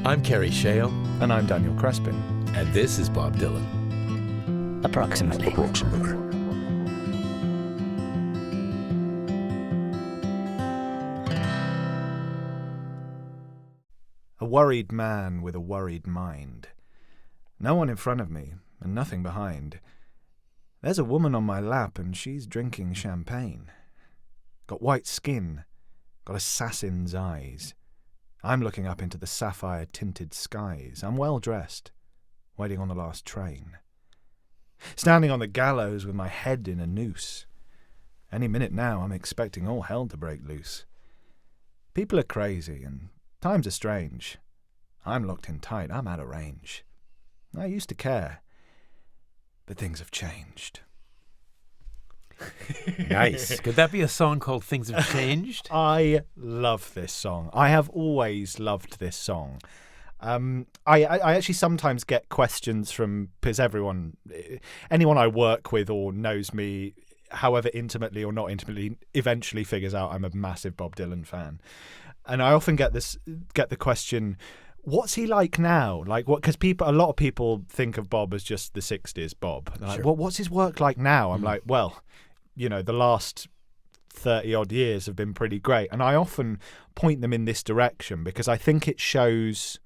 I'm Kerry Shale. And I'm Daniel Crespin. And this is Bob Dylan. Approximately. A worried man with a worried mind. No one in front of me, and nothing behind. There's a woman on my lap, and she's drinking champagne. Got white skin, got assassin's eyes. I'm looking up into the sapphire-tinted skies. I'm well dressed, waiting on the last train. Standing on the gallows with my head in a noose. Any minute now, I'm expecting all hell to break loose. People are crazy, and times are strange. I'm locked in tight, I'm out of range. I used to care, but things have changed. Nice. Could that be a song called Things Have Changed? I love this song. I have always loved this song. I actually sometimes get questions from, because anyone I work with or knows me, however intimately or not intimately, eventually figures out I'm a massive Bob Dylan fan. And I often get the question, what's he like now? Like what? Because a lot of people think of Bob as just the '60s Bob. They're like, Sure. well, what's his work like now? I'm like, well, the last 30 odd years have been pretty great. And I often point them in this direction because I think it shows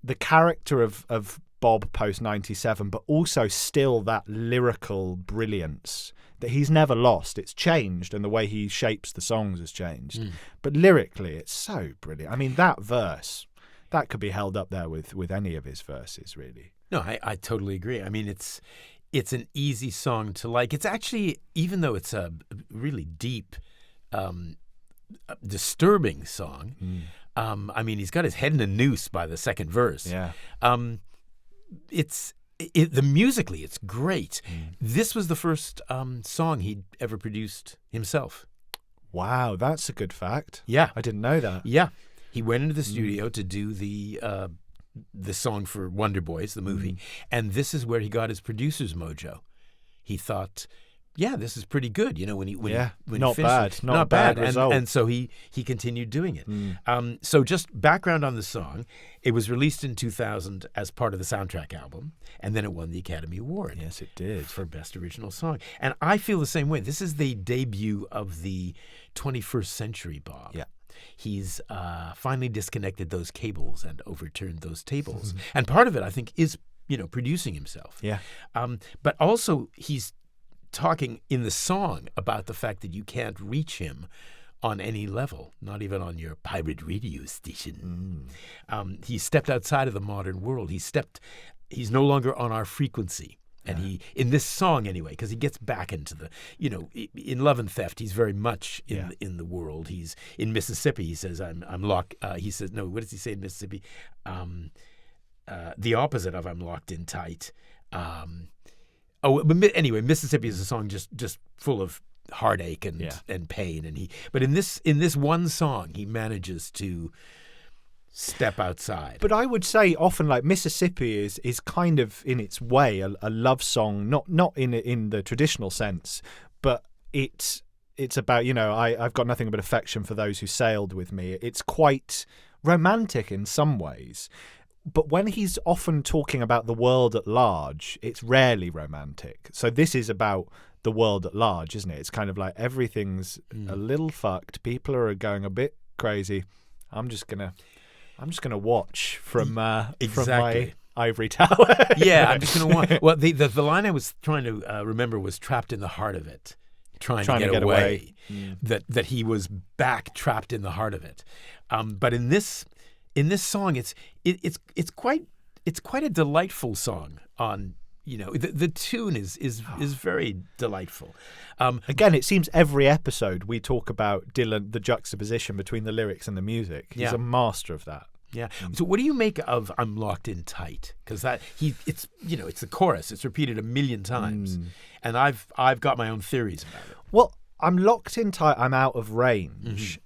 the character of Bob post 97, but also still that lyrical brilliance that he's never lost. It's changed, and the way he shapes the songs has changed. But lyrically, it's so brilliant. I mean, that verse, that could be held up there with any of his verses, really. No, I totally agree. I mean, it's an easy song to like. It's actually, even though it's a really deep, disturbing song, I mean, he's got his head in a noose by the second verse. Yeah. Musically, it's great. This was the first song he'd ever produced himself. Wow, that's a good fact. Yeah. I didn't know that. Yeah. He went into the studio to do the song for Wonder Boys, the movie, and this is where he got his producer's mojo. He thought, yeah, this is pretty good. When he not finished bad, it. not a bad result. And so he continued doing it. So just background on the song, it was released in 2000 as part of the soundtrack album, and then it won the Academy Award. Yes, it did. For Best Original Song. And I feel the same way. This is the debut of the 21st century Bob. Yeah. He's finally disconnected those cables and overturned those tables. And part of it, I think, is, producing himself. Yeah. But also he's talking in the song about the fact that you can't reach him on any level, not even on your pirate radio station. He stepped outside of the modern world. He's no longer on our frequency. And he, in this song anyway, because he gets back into the, in Love and Theft, he's very much in the world. He's in Mississippi. He says, I'm locked. He says, no, what does he say in Mississippi? The opposite of I'm locked in tight. But anyway, Mississippi is a song just full of heartache and pain. But in this one song, he manages to step outside. But I would say often, like, Mississippi is kind of in its way a love song, not in the traditional sense, but it's about, I've got nothing but affection for those who sailed with me. It's quite romantic in some ways. But when he's often talking about the world at large, it's rarely romantic. So this is about the world at large, isn't it? It's kind of like everything's a little fucked. People are going a bit crazy. I'm just gonna watch from my ivory tower. Yeah, I'm just gonna watch. Well, the line I was trying to remember was "trapped in the heart of it," trying to get away. That he was back trapped in the heart of it. But in this song, it's quite a delightful song. On the tune is very delightful. Again, it seems every episode we talk about Dylan, the juxtaposition between the lyrics and the music. He's a master of that. Yeah. So what do you make of "I'm Locked in Tight"? Because it's the chorus. It's repeated a million times, and I've got my own theories about it. Well, "I'm locked in tight, I'm out of range."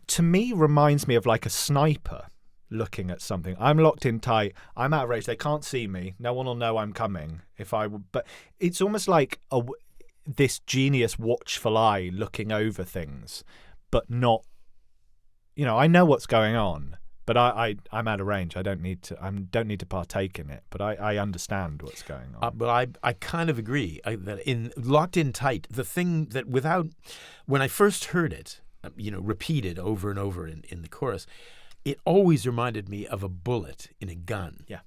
To me, reminds me of like a sniper looking at something. I'm locked in tight, I'm out of range. They can't see me. No one will know I'm coming. But it's almost like this genius watchful eye looking over things, but not. I know what's going on, But I'm out of range. I don't need to partake in it. But I understand what's going on. But I kind of agree that in Locked In Tight, the thing that when I first heard it, repeated over and over in the chorus, it always reminded me of a bullet in a gun. Yeah.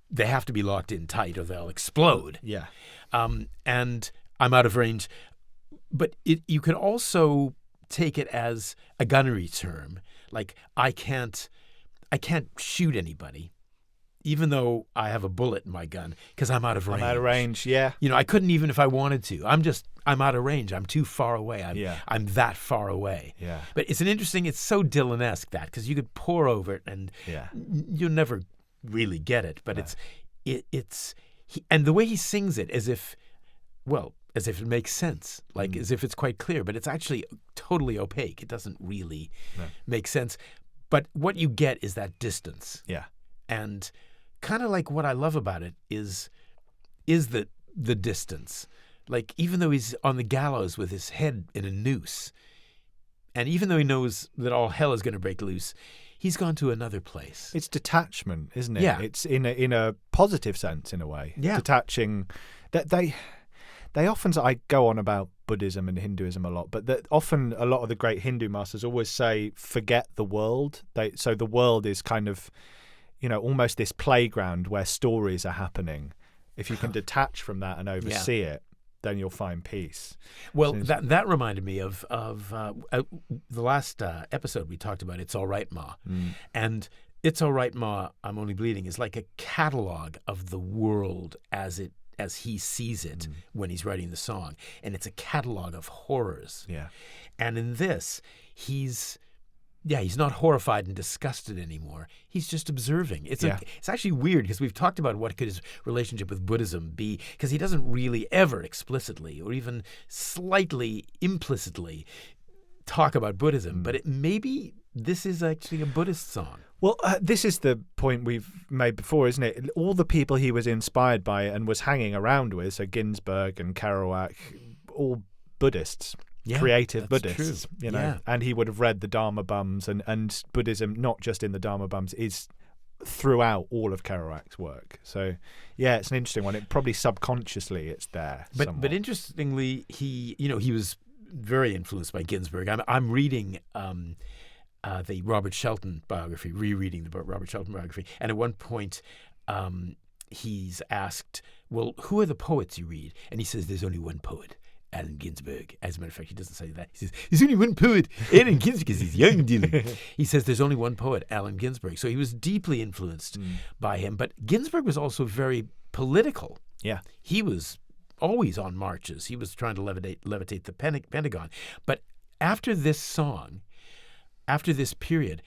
They have to be locked in tight or they'll explode. Yeah. And I'm out of range. But you could also take it as a gunnery term. Like, I can't shoot anybody, even though I have a bullet in my gun, because I'm out of range. I'm out of range, yeah. I couldn't even if I wanted to. I'm out of range. I'm too far away. I'm that far away. Yeah. But it's so Dylan-esque that, because you could pour over it and you'll never really get it. But and the way he sings it as if it makes sense, as if it's quite clear, but it's actually totally opaque. It doesn't really make sense. But what you get is that distance. Yeah. And kind of like what I love about it is the distance. Like, even though he's on the gallows with his head in a noose, and even though he knows that all hell is going to break loose, he's gone to another place. It's detachment, isn't it? Yeah. It's in a positive sense, in a way. Yeah. Detaching. That they often, I go on about Buddhism and Hinduism a lot, but that often a lot of the great Hindu masters always say, forget the world. So the world is kind of, almost this playground where stories are happening. If you can detach from that and oversee it, then you'll find peace. Well, that reminded me of the last episode we talked about, It's All Right, Ma. And It's All Right, Ma, I'm Only Bleeding is like a catalog of the world as he sees it when he's writing the song. And it's a catalog of horrors. Yeah. And in this, he's not horrified and disgusted anymore. He's just observing. It's actually weird, because we've talked about what could his relationship with Buddhism be, because he doesn't really ever explicitly or even slightly implicitly talk about Buddhism. But maybe this is actually a Buddhist song. Well, this is the point we've made before, isn't it? All the people he was inspired by and was hanging around with, so Ginsberg and Kerouac, all Buddhists. Creative Buddhists, true. And he would have read the Dharma Bums, and Buddhism, not just in the Dharma Bums, is throughout all of Kerouac's work. So, it's an interesting one. It probably subconsciously it's there. But interestingly, he was very influenced by Ginsberg. I'm reading the Robert Shelton biography, rereading the Robert Shelton biography, and at one point, he's asked, "Well, who are the poets you read?" And he says, "There's only one poet, Allen Ginsberg." As a matter of fact, he doesn't say that. He says, "There's only one poet, Allen Ginsberg," because he's young, Dylan. He says, "There's only one poet, Allen Ginsberg." So he was deeply influenced by him. But Ginsberg was also very political. Yeah. He was always on marches. He was trying to levitate the Pentagon. But after this song, after this period,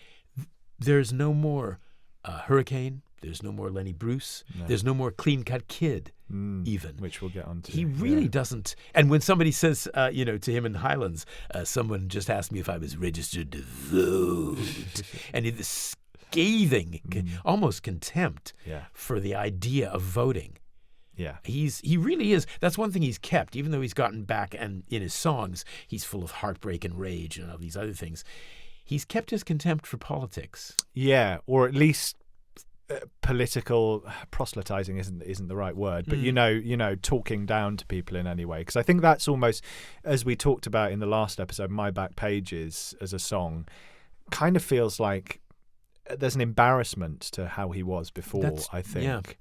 there's no more Hurricane. There's no more Lenny Bruce. No. There's no more Clean Cut Kid, even. Which we'll get on to. He really doesn't. And when somebody says, to him in Highlands, someone just asked me if I was registered to vote. And in this scathing, almost contempt for the idea of voting. Yeah. He really is. That's one thing he's kept, even though he's gotten back, and in his songs, he's full of heartbreak and rage and all these other things. He's kept his contempt for politics. Yeah, or at least political proselytizing isn't the right word, but talking down to people in any way, because I think that's almost, as we talked about in the last episode, My Back Pages as a song kind of feels like there's an embarrassment to how he was before. I think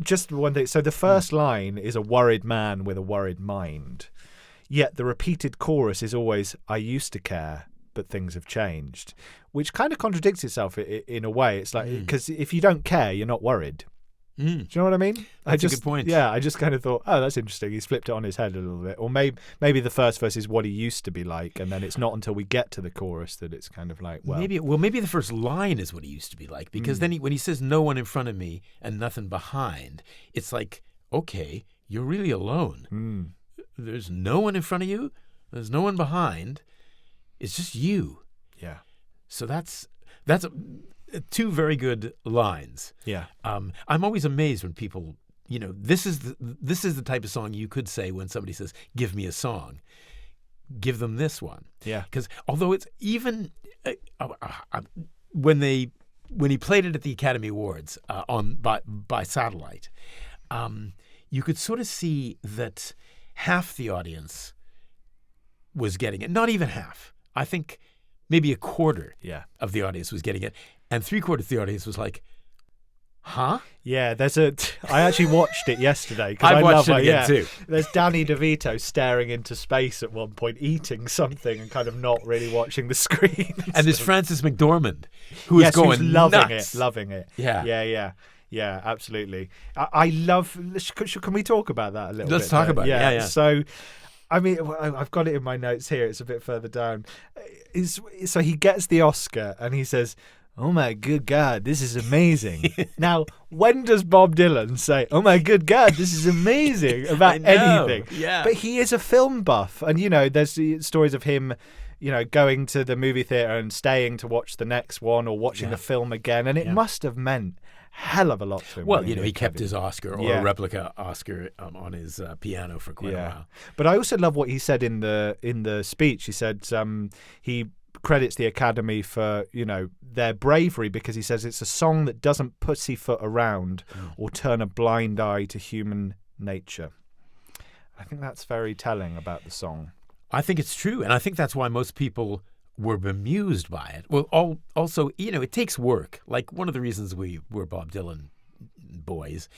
just one thing, so the first line is a worried man with a worried mind, yet the repeated chorus is always, I used to care, but things have changed, which kind of contradicts itself in a way. It's like, because if you don't care, you're not worried. Do you know what I mean? That's a good point. Yeah, I just kind of thought, oh, that's interesting. He's flipped it on his head a little bit. Or maybe the first verse is what he used to be like, and then it's not until we get to the chorus that it's kind of like, maybe the first line is what he used to be like, because then when he says no one in front of me and nothing behind, it's like, okay, you're really alone. There's no one in front of you. There's no one behind. It's just you. Yeah. So that's two very good lines. Yeah. I'm always amazed when people, this is the type of song you could say when somebody says, "Give me a song." Give them this one. Yeah. Because although it's even when he played it at the Academy Awards by satellite, you could sort of see that half the audience was getting it. Not even half. I think maybe a quarter of the audience was getting it, and 3/4 of the audience was like, huh? Yeah, I actually watched it yesterday because I watched it again too. There's Danny DeVito staring into space at one point, eating something and kind of not really watching the screen. And there's Frances McDormand, who's going who's loving nuts. loving it. Yeah, absolutely. I love. Can we talk about that a little bit? Let's talk about it. Yeah. So, I mean, I've got it in my notes here. It's a bit further down. So he gets the Oscar and he says, "Oh my good God, this is amazing." Now, when does Bob Dylan say, "Oh my good God, this is amazing" about anything? Yeah. But he is a film buff, and there's stories of him, going to the movie theater and staying to watch the next one or watching the film again, and it must have meant hell of a lot to him. Well, he kept his Oscar or a replica Oscar on his piano for quite a while. But I also love what he said in the speech. He said he credits the Academy for their bravery because he says it's a song that doesn't pussyfoot around or turn a blind eye to human nature. I think that's very telling about the song. I think it's true, and I think that's why most people were bemused by it. Well, also, it takes work. Like, one of the reasons we're Bob Dylan boys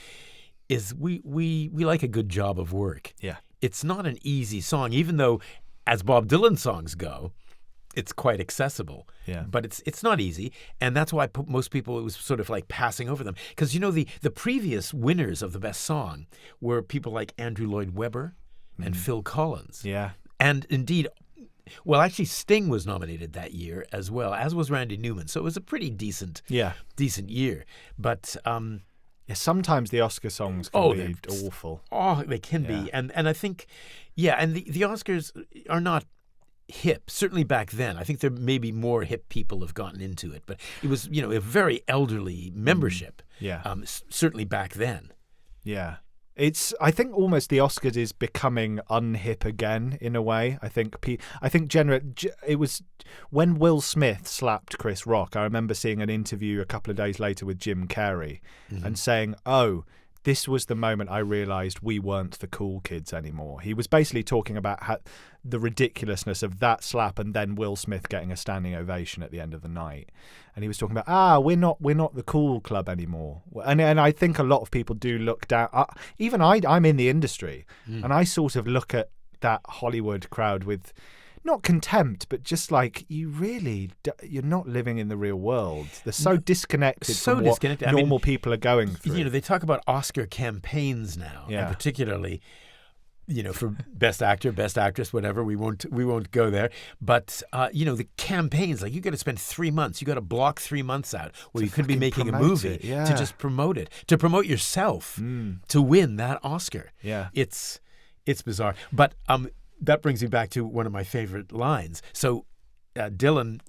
is we like a good job of work. Yeah. It's not an easy song, even though, as Bob Dylan songs go, it's quite accessible. Yeah. But it's not easy, and that's why most people, it was sort of like passing over them. Because, the previous winners of the best song were people like Andrew Lloyd Webber and Phil Collins. Yeah. And indeed, well, actually, Sting was nominated that year as well, as was Randy Newman. So it was a pretty decent year. But sometimes the Oscar songs can be awful. Oh, they can be. And I think, and the Oscars are not hip, certainly back then. I think there may be more hip people have gotten into it. But it was, a very elderly membership, certainly back then. Yeah. I think almost the Oscars is becoming unhip again in a way. I think it was when Will Smith slapped Chris Rock. I remember seeing an interview a couple of days later with Jim Kerry and saying, "Oh, this was the moment I realized we weren't the cool kids anymore." He was basically talking about the ridiculousness of that slap and then Will Smith getting a standing ovation at the end of the night. And he was talking about, we're not the cool club anymore. And I think a lot of people do look down. Even I'm in the industry, and I sort of look at that Hollywood crowd with not contempt, but just like, you're not living in the real world. They're so disconnected from what normal people are going through. They talk about Oscar campaigns now, and particularly, for Best Actor, Best Actress, whatever. We won't go there. But the campaigns, like, you got to spend 3 months. You got to block 3 months out where you could be making a movie to just promote it, to promote yourself, to win that Oscar. Yeah, it's bizarre. But that brings me back to one of my favorite lines. So Dylan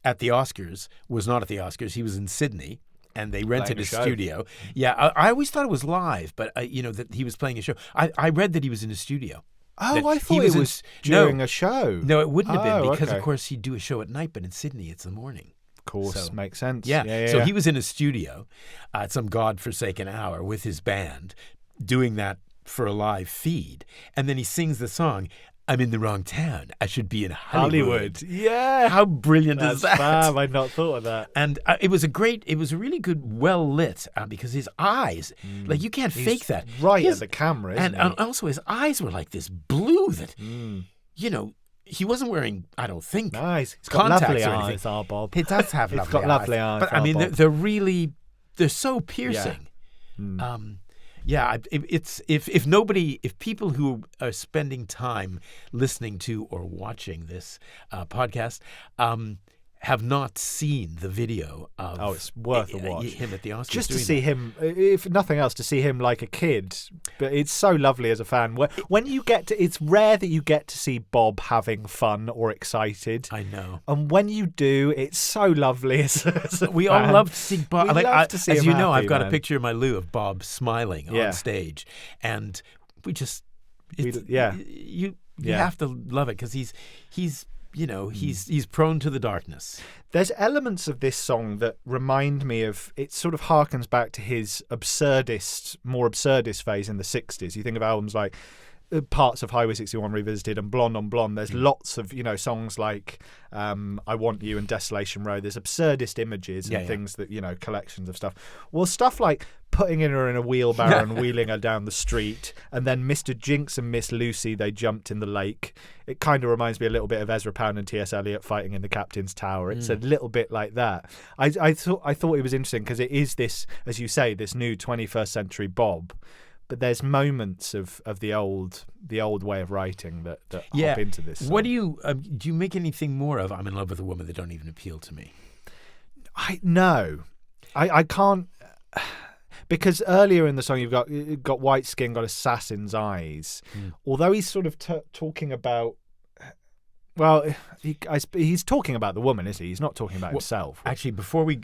at the Oscars was not at the Oscars. He was in Sydney. And they rented a studio. Yeah, I always thought it was live, but that he was playing a show. I read that he was in a studio. Oh, I thought it was during a show. No, it wouldn't have been because, of course, he'd do a show at night, but in Sydney it's the morning. Of course, makes sense. Yeah. So he was in a studio at some godforsaken hour with his band, doing that for a live feed, and then he sings the song, "I'm in the wrong town. I should be in Hollywood." Yeah. How brilliant is that? Fab. I'd not thought of that. And it was a really good, well lit, because his eyes, like, you can't fake that. Right at the camera, isn't he? And also his eyes were like this blue that, he wasn't wearing, I don't think, nice. He's got lovely or eyes, our Bob. He does have lovely eyes. He's got lovely eyes. But I mean, they're so piercing. Yeah. If people who are spending time listening to or watching this podcast have not seen the video of it's worth a watch. Him at the Oscars. Just to see him, if nothing else, to see him like a kid. But it's so lovely as a fan. When you get to, it's rare that you get to see Bob having fun or excited. I know. And when you do, it's so lovely as a we fan. all love to see Bob. Love to see as him you know, happy, I've got man. a picture in my loo of Bob smiling on stage, and we just, you have to love it because he's he's prone to the darkness. There's elements of this song that remind me of, it sort of harkens back to his more absurdist phase in the 60s. You think of albums like parts of Highway 61 Revisited and Blonde on Blonde. There's lots of, songs like I Want You and Desolation Row. There's absurdist images and things that, collections of stuff. Well, stuff like putting her in a wheelbarrow and wheeling her down the street, and then Mr Jinx and Miss Lucy, they jumped in the lake. It kind of reminds me a little bit of Ezra Pound and T.S. Eliot fighting in the Captain's Tower. It's a little bit like that. I thought it was interesting because it is this, as you say, this new 21st century Bob. But there's moments of the old way of writing that hop into this song. What do you make anything more of I'm in love with a woman that don't even appeal to me? No. I can't, because earlier in the song you've got white skin, got assassin's eyes. Although he's sort of talking about, well, he's talking about the woman, isn't he? He's not talking about himself. Actually, before we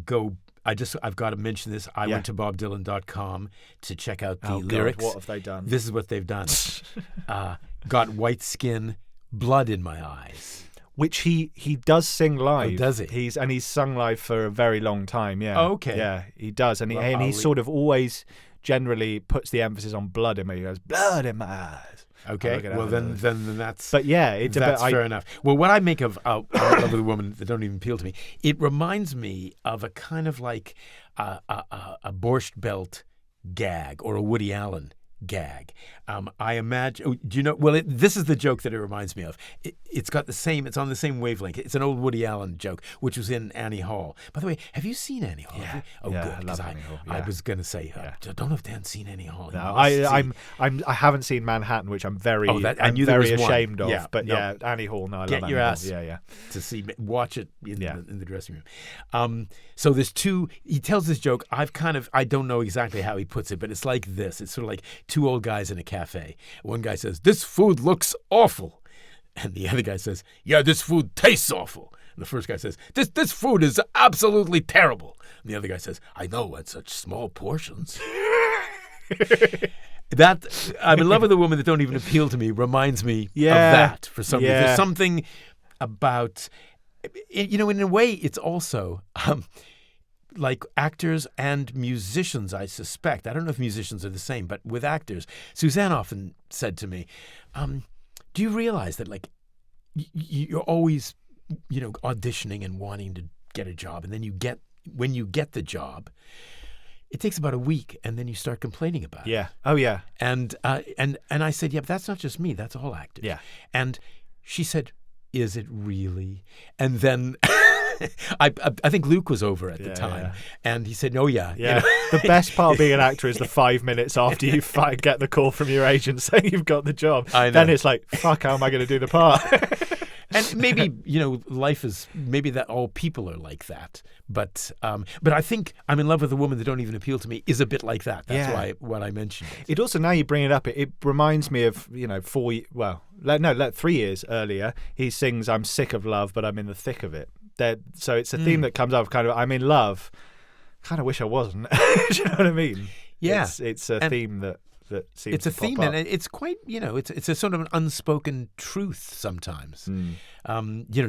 go, I've got to mention this. I went to bobdylan.com to check out the lyrics. God, what have they done? This is what they've done. Got white skin, blood in my eyes. Which he does sing live. Oh, does he? He's sung live for a very long time, yeah. Oh, okay. Yeah, he does. And he sort of always generally puts the emphasis on blood in me. He goes, blood in my eyes. Okay, well then that's... But yeah, that's fair enough. Well, what I make of I'm in love with a woman that don't even appeal to me, it reminds me of a kind of like a Borscht Belt gag or a Woody Allen gag. I imagine. Do you know? Well, this is the joke that it reminds me of. It's got the same. It's on the same wavelength. It's an old Woody Allen joke, which was in Annie Hall. By the way, have you seen Annie Hall? Yeah. Oh, yeah, good. Because I was going to say, I don't know if Dan's seen Annie Hall. No, I haven't seen Manhattan, which I'm very ashamed of. Yeah, but Annie Hall. No, I get love your Annie ass. Hall. Yeah. To watch it in the dressing room. So there's two. He tells this joke. I don't know exactly how he puts it, but it's like this. It's sort of like two old guys in a cafe. One guy says, "This food looks awful," and the other guy says, "Yeah, this food tastes awful." And the first guy says, "This food is absolutely terrible." And the other guy says, "I know, at such small portions." That I'm in love with a woman that don't even appeal to me reminds me of that for some reason. There's something about, in a way, it's also like actors and musicians, I suspect. I don't know if musicians are the same, but with actors, Suzanne often said to me, do you realize that like you're always, auditioning and wanting to get a job, and then when you get the job, it takes about a week, and then you start complaining about it. Yeah. Oh, yeah. And I said, yeah, but that's not just me. That's all actors. Yeah. And she said, is it really? And then I think Luke was over at the time, and he said, "Oh yeah, yeah." The best part of being an actor is the 5 minutes after you get the call from your agent saying you've got the job. I know. Then it's like, fuck, how am I going to do the part? And maybe life is that all people are like that. But I think I'm in love with a woman that don't even appeal to me is a bit like that. That's why what I mentioned. It also, now you bring it up, it reminds me of 3 years earlier. He sings, "I'm sick of love, but I'm in the thick of it." So it's a theme that comes up. Kind of, I'm in love. Kind of wish I wasn't. Do you know what I mean? Yeah, it's a theme that seems. It's a to pop theme, up. and it's quite. It's a sort of an unspoken truth sometimes.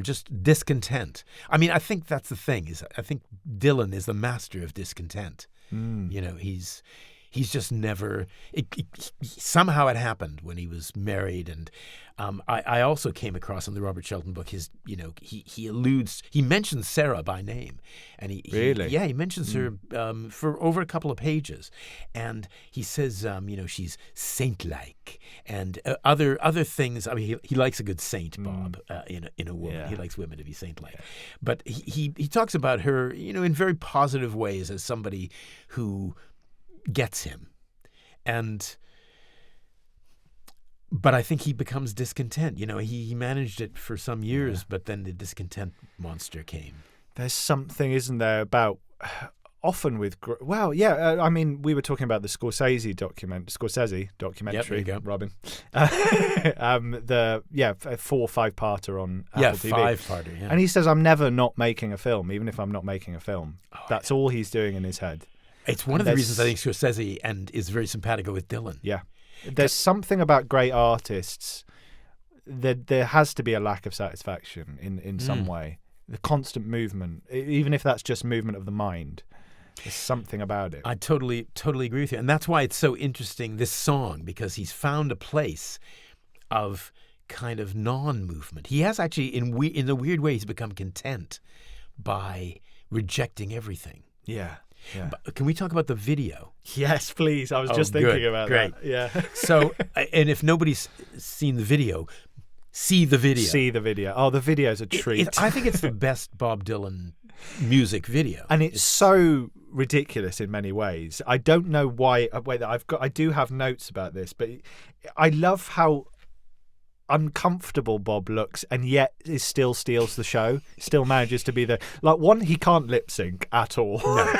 Just discontent. I mean, I think that's the thing. I think Dylan is the master of discontent. He's just never. Somehow it happened when he was married, and I also came across in the Robert Shelton book his. He mentions Sarah by name, and he mentions her for over a couple of pages, and he says she's saint-like and other things. I mean, he likes a good saint, Bob, in a woman. Yeah. He likes women to be saint-like, but he talks about her in very positive ways as somebody who gets him, but I think he becomes discontent. He managed it for some years, but then the discontent monster came. There's something, isn't there, about often with I mean, we were talking about the Scorsese documentary. Yep, there you go. Robin. A 4 or 5-parter on Apple TV. 5-parter. Yeah. And he says, "I'm never not making a film, even if I'm not making a film." That's all he's doing in his head. It's one of the reasons I think Scorsese is very simpatico with Dylan. Yeah. There's something about great artists. there has to be a lack of satisfaction in some way. The constant movement, even if that's just movement of the mind, there's something about it. I totally agree with you. And that's why it's so interesting, this song, because he's found a place of kind of non-movement. He has actually, in a weird way, he's become content by rejecting everything. Yeah. Yeah. But can we talk about the video? Yes, please. I was just thinking about Great. that. Yeah. So, and if nobody's seen the video, see the video. See the video. Oh, the video's a treat. I think it's the best Bob Dylan music video. And it's so ridiculous in many ways. I don't know why. Wait, I do have notes about this, but I love how uncomfortable Bob looks, and yet it still steals the show. Still manages to be the he can't lip sync at all. No.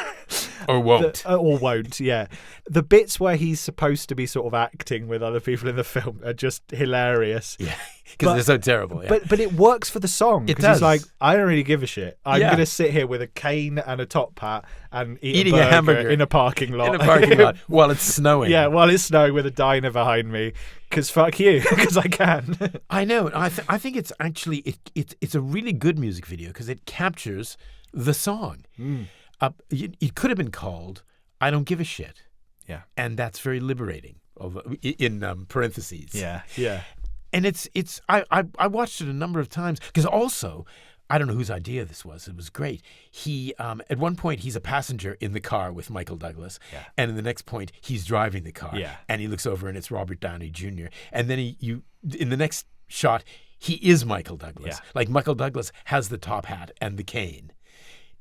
Or won't. Or won't, yeah. The bits where he's supposed to be sort of acting with other people in the film are just hilarious. Yeah, because they're so terrible. Yeah. But it works for the song. It does. He's like, I don't really give a shit. I'm going to sit here with a cane and a top hat and eating a hamburger in a parking lot. In a parking lot while it's snowing. Yeah, while it's snowing with a diner behind me. Because fuck you, because I can. I know. I think it's actually, it's a really good music video because it captures the song. It could have been called "I Don't Give a Shit," yeah, and that's very liberating. In parentheses, yeah, yeah. And I watched it a number of times because also I don't know whose idea this was. It was great. He at one point he's a passenger in the car with Michael Douglas, and in the next point he's driving the car, and he looks over and it's Robert Downey Jr. And then in the next shot he is Michael Douglas. Like Michael Douglas has the top hat and the cane.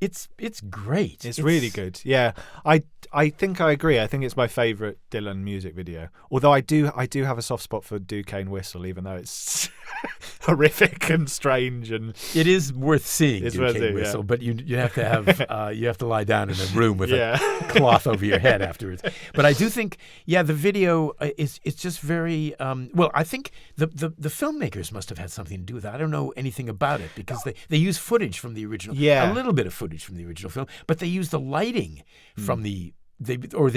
It's great. It's really good. Yeah, I think I agree. I think it's my favourite Dylan music video. Although I do have a soft spot for Duquesne Whistle, even though it's horrific and strange, and it is worth seeing. Duquesne Whistle, but you have to have you have to lie down in a room with a cloth over your head afterwards. But I do think the video is just very well. I think the filmmakers must have had something to do with that. I don't know anything about it because they use footage from the original. Yeah, a little bit of footage from the original film, but they use the lighting from they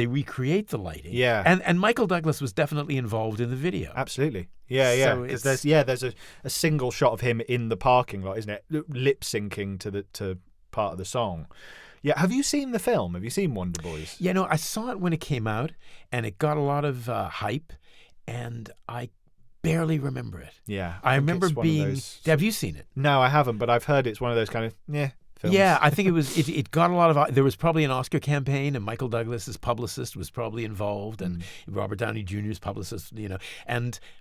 recreate the lighting. Yeah. And Michael Douglas was definitely involved in the video. Absolutely. Yeah. Because there's a single shot of him in the parking lot, isn't it? Lip syncing to part of the song. Yeah. Have you seen the film? Have you seen Wonder Boys? Yeah, no, I saw it when it came out, and it got a lot of hype, and I barely remember it. Yeah. I remember being. Have you seen it? No, I haven't, but I've heard it's one of those kind of films. Yeah, I think it was. It got a lot of. There was probably an Oscar campaign, and Michael Douglas's publicist was probably involved, and Robert Downey Jr.'s publicist.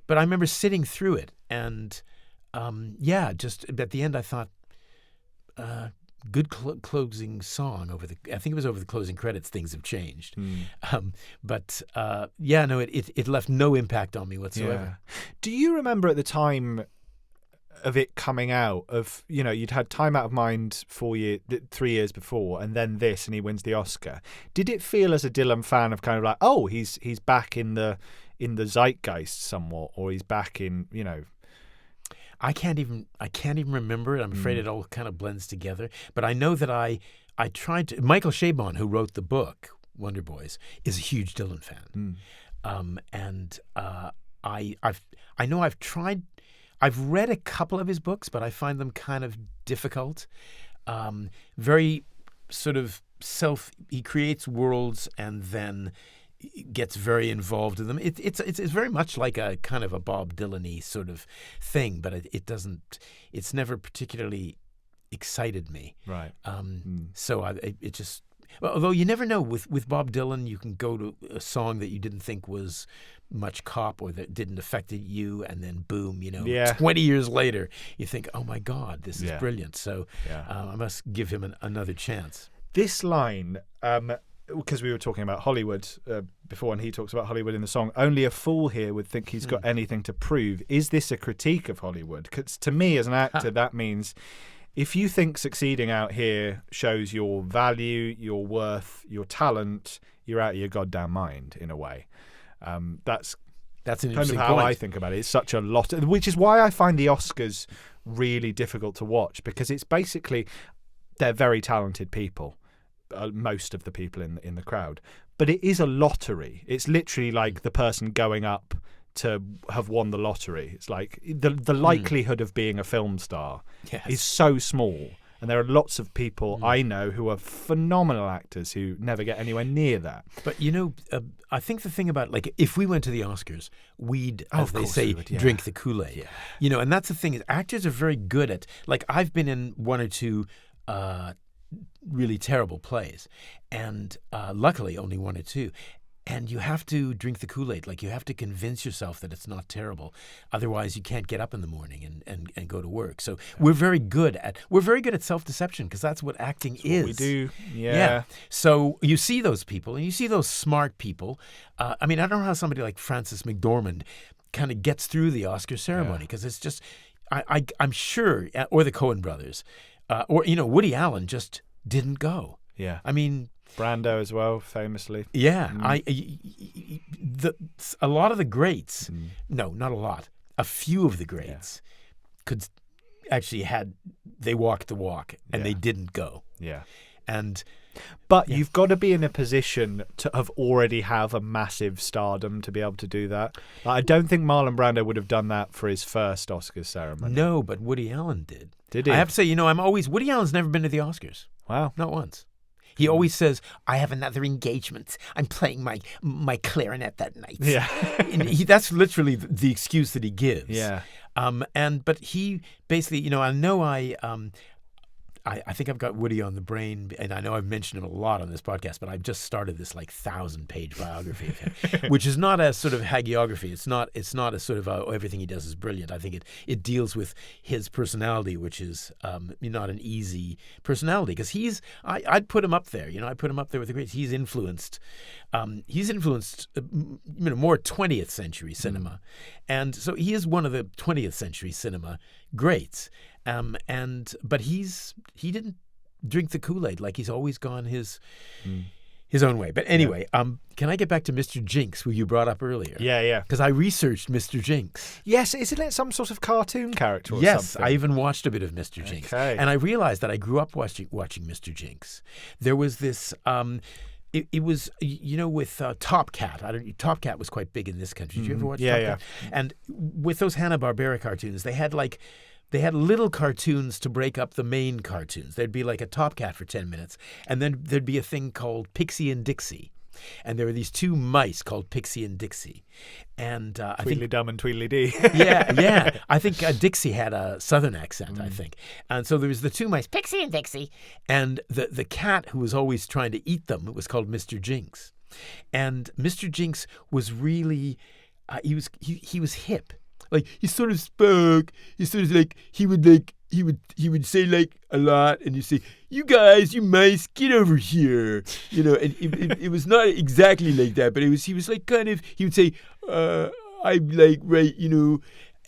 But I remember sitting through it, and just at the end, I thought, good closing song over the. I think it was over the closing credits. Things have changed, it left no impact on me whatsoever. Yeah. Do you remember at the time of it coming out, you'd had Time Out of Mind 3 years before, and then this, and he wins the Oscar. Did it feel as a Dylan fan of kind of like, oh, he's back in the zeitgeist somewhat, or he's back in, I can't even remember it. I'm afraid it all kind of blends together. But I know that I tried to. Michael Chabon, who wrote the book Wonder Boys, is a huge Dylan fan, and I know I've tried. I've read a couple of his books, but I find them kind of difficult. Very sort of he creates worlds and then gets very involved in them. It's very much like a kind of a Bob Dylan-y sort of thing, but it's never particularly excited me. Right. So it just. Well, although you never know, with Bob Dylan, you can go to a song that you didn't think was much cop or that didn't affect you, and then boom, 20 years later, you think, oh my God, this is brilliant. So I must give him another chance. This line, because we were talking about Hollywood before, and he talks about Hollywood in the song, only a fool here would think he's got anything to prove. Is this a critique of Hollywood? Because to me, as an actor, that means if you think succeeding out here shows your value, your worth, your talent, you're out of your goddamn mind, in a way. That's an kind of how I think about it. It's such a lot, which is why I find the Oscars really difficult to watch, because it's basically they're very talented people, most of the people in the crowd, but it is a lottery. It's literally like the person going up to have won the lottery. It's like the likelihood of being a film star is so small. And there are lots of people I know who are phenomenal actors who never get anywhere near that. But, I think the thing about, like, if we went to the Oscars, we'd, as they say, drink the Kool-Aid. Yeah. And that's the thing. Is actors are very good at, like, I've been in one or two really terrible plays. And luckily, only one or two. And you have to drink the Kool-Aid. Like, you have to convince yourself that it's not terrible. Otherwise, you can't get up in the morning and go to work. So we're very good at self-deception, because that's what acting is. What we do. Yeah. So you see those people, and you see those smart people. I don't know how somebody like Frances McDormand kind of gets through the Oscar ceremony, because it's just, I'm sure, or the Coen brothers, or Woody Allen just didn't go. Yeah. Brando as well, famously. Yeah, a lot of the greats. No, not a lot. A few of the greats could actually they walked the walk, and they didn't go. Yeah, but you've got to be in a position to have a massive stardom to be able to do that. Like, I don't think Marlon Brando would have done that for his first Oscar ceremony. No, but Woody Allen did. Did he? I have to say, Woody Allen's never been to the Oscars. Wow, not once. He always says, I have another engagement. I'm playing my clarinet that night. Yeah. That's literally the excuse that he gives. Yeah. But he basically, I think I've got Woody on the brain, and I know I've mentioned him a lot on this podcast, but I've just started this 1,000-page biography of him, which is not a sort of hagiography. It's not a sort of everything he does is brilliant. I think it deals with his personality, which is not an easy personality, because I'd put him up there. I'd put him up there with the greats. He's influenced more 20th century cinema, and so he is one of the 20th century cinema greats. But he didn't drink the Kool-Aid. Like, he's always gone his own way. But anyway, can I get back to Mr. Jinx, who you brought up earlier? Yeah. Because I researched Mr. Jinx. Yes, isn't it some sort of cartoon character or something? Yes, I even watched a bit of Mr. Jinx. Okay. And I realized that I grew up watching Mr. Jinx. There was this... It was, with Top Cat. Top Cat was quite big in this country. Did you ever watch Top Cat? And with those Hanna-Barbera cartoons, they had little cartoons to break up the main cartoons. There'd be like a Top Cat for 10 minutes, and then there'd be a thing called Pixie and Dixie. And there were these two mice called Pixie and Dixie. And I think Tweedledum and Tweedledee. yeah. I think Dixie had a southern accent, I think. And so there was the two mice, Pixie and Dixie. And the cat who was always trying to eat them, it was called Mr. Jinx. And Mr. Jinx was really, he was hip. Like, he sort of spoke. He sort of he would say a lot, and you say, "You guys, you mice, get over here." And it was not exactly like that, but he was he would say, "I'm right."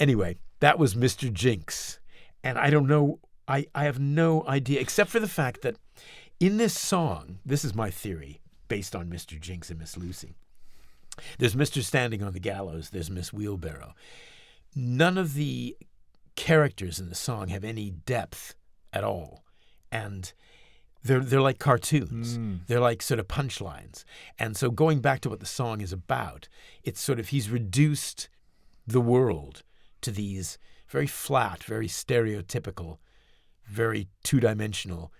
Anyway, that was Mr. Jinx, and I don't know. I have no idea, except for the fact that in this song, this is my theory based on Mr. Jinx and Miss Lucy. There's Mr. Standing on the Gallows. There's Miss Wheelbarrow. None of the characters in the song have any depth at all, and they're like cartoons. They're like sort of punchlines. And so going back to what the song is about, it's sort of he's reduced the world to these very flat, very stereotypical, very two-dimensional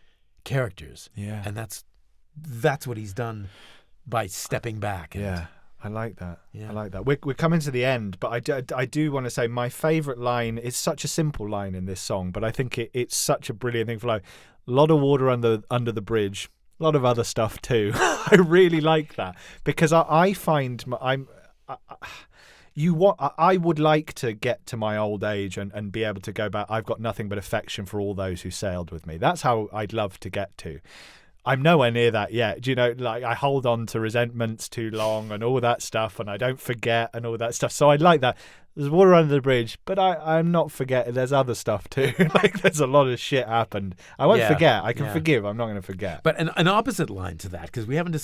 characters. Yeah, and that's what he's done by stepping back. I like that. Yeah. I like that. We're coming to the end, but I do want to say my favourite line is such a simple line in this song, but I think it's such a brilliant thing for a lot of water under the bridge, a lot of other stuff too. I really like that, because I find I would like to get to my old age and be able to go back. I've got nothing but affection for all those who sailed with me. That's how I'd love to get to. I'm nowhere near that yet. Do you know, I hold on to resentments too long and all that stuff, and I don't forget and all that stuff. So I like that. There's water under the bridge, but I'm not forgetting. There's other stuff too. There's a lot of shit happened. I won't forget. I can forgive. I'm not going to forget. But an opposite line to that, because we haven't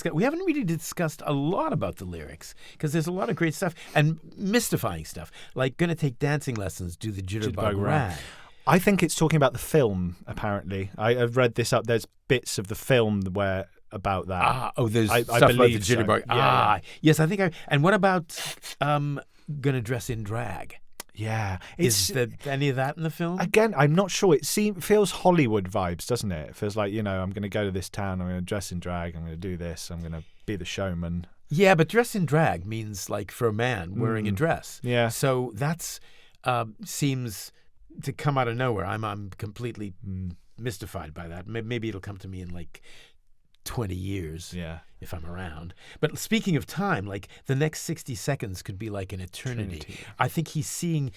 really discussed a lot about the lyrics, because there's a lot of great stuff and mystifying stuff, like going to take dancing lessons, do the jitterbug rag. I think it's talking about the film, apparently. I've read this up. There's bits of the film where about that. There's stuff about the jitterbug. So. Yeah. Yes, I think and what about going to dress in drag. Yeah. Is there any of that in the film? Again, I'm not sure. It feels Hollywood vibes, doesn't it? It feels like, I'm going to go to this town, I'm going to dress in drag, I'm going to do this, I'm going to be the showman. Yeah, but dress in drag means, like, for a man wearing a dress. Yeah. So that's seems to come out of nowhere. I'm completely mystified by that. Maybe it'll come to me in, like, 20 years if I'm around. But speaking of time, like, the next 60 seconds could be like an eternity. I think he sees